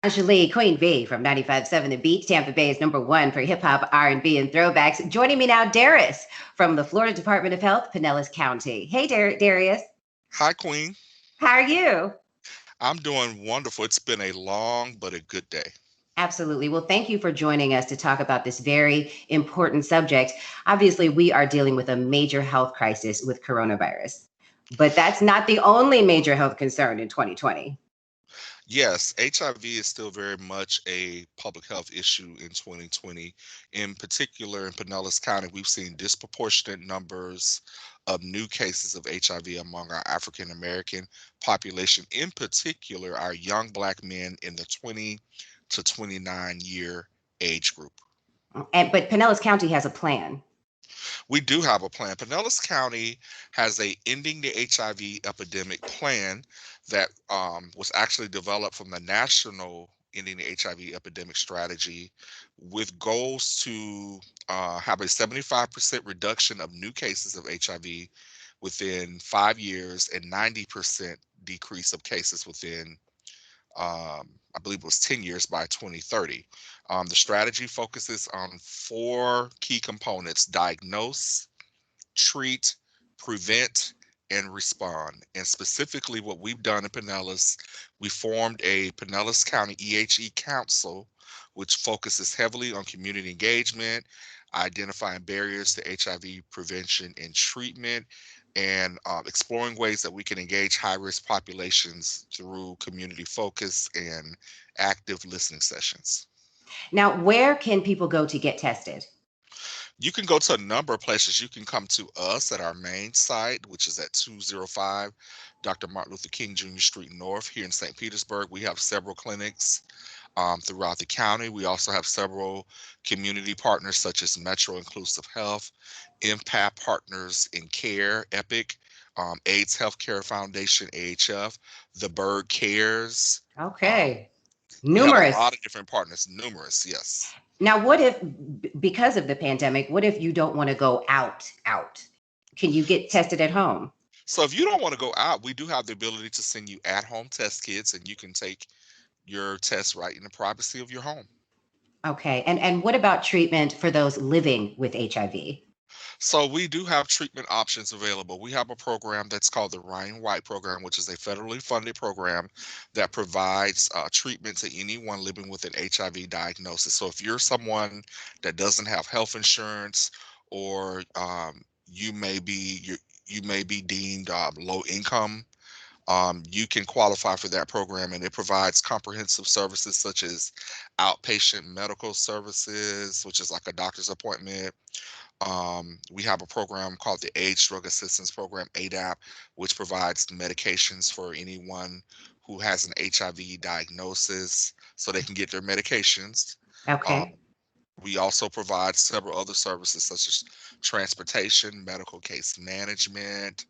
Angelique, Queen B from 95.7 The Beat, Tampa Bay's #1 for hip hop, R&B, and throwbacks. Joining me now, Darius from the Florida Department of Health, Pinellas County. Hey, Darius. Hi, Queen. How are you? I'm doing wonderful. It's been a long but a good day. Absolutely. Well, thank you for joining us to talk about this very important subject. Obviously, we are dealing with a major health crisis with coronavirus, but that's not the only major health concern in 2020. Yes, HIV is still very much a public health issue in 2020. In particular, in Pinellas County, we've seen disproportionate numbers of new cases of HIV among our African American population, in particular, our young Black men in the 20 to 29-year age group. But Pinellas County has a plan. We do have a plan. Pinellas County has a ending the HIV epidemic plan that was actually developed from the national ending the HIV epidemic strategy with goals to have a 75% reduction of new cases of HIV within 5 years and 90% decrease of cases within I believe it was 10 years by 2030. The strategy focuses on four key components: diagnose, treat, prevent, and respond. And specifically, what we've done in Pinellas, we formed a Pinellas County EHE Council, which focuses heavily on community engagement, identifying barriers to HIV prevention and treatment, and exploring ways that we can engage high risk populations through community focus and active listening sessions. Now, where can people go to get tested? You can go to a number of places. You can come to us at our main site, which is at 205 Dr. Martin Luther King Jr. Street North here in St. Petersburg. We have several clinics throughout the county. We also have several community partners such as Metro Inclusive Health, Impact Partners in Care, EPIC, AIDS Healthcare Foundation, AHF, The Bird Cares. Um, Okay. we have a lot Numerous. of different partners, numerous, yes. Now, what if, because of the pandemic, what if you don't want to go out? Can you get tested at home? So if you don't want to go out, we do have the ability to send you at-home test kits, and you can take your test right in the privacy of your home. Okay. And what about treatment for those living with HIV? So we do have treatment options available. We have a program that's called the Ryan White program, which is a federally funded program that provides treatment to anyone living with an HIV diagnosis. So if you're someone that doesn't have health insurance, or you may be deemed low income, you can qualify for that program, and it provides comprehensive services such as outpatient medical services, which is like a doctor's appointment. We have a program called the AIDS Drug Assistance Program, ADAP, which provides medications for anyone who has an HIV diagnosis so they can get their medications. Um, Okay. we also provide several other services such as transportation, medical case management,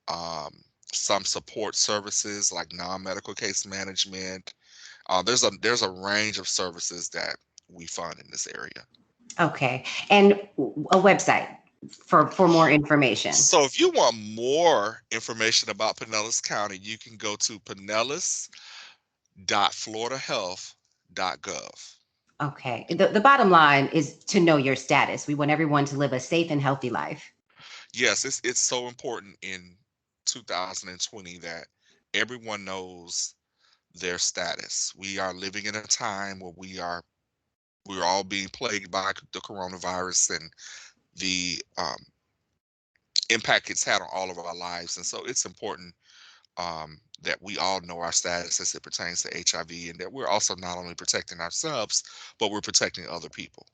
um, some support services like non-medical case management. There's a range of services that we fund in this area. Okay. And a website for more information. So if you want more information about Pinellas County, you can go to pinellas.floridahealth.gov. Okay. The bottom line is to know your status. We want everyone to live a safe and healthy life. Yes, it's so important in 2020 that everyone knows their status. We are living in a time where we're all being plagued by the coronavirus and the impact it's had on all of our lives. And so it's important that we all know our status as it pertains to HIV, and that we're also not only protecting ourselves, but we're protecting other people.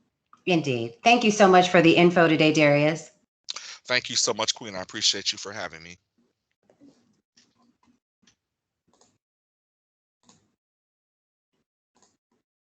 Indeed. Thank you so much for the info today, Darius. Thank you so much, Queen. I appreciate you for having me.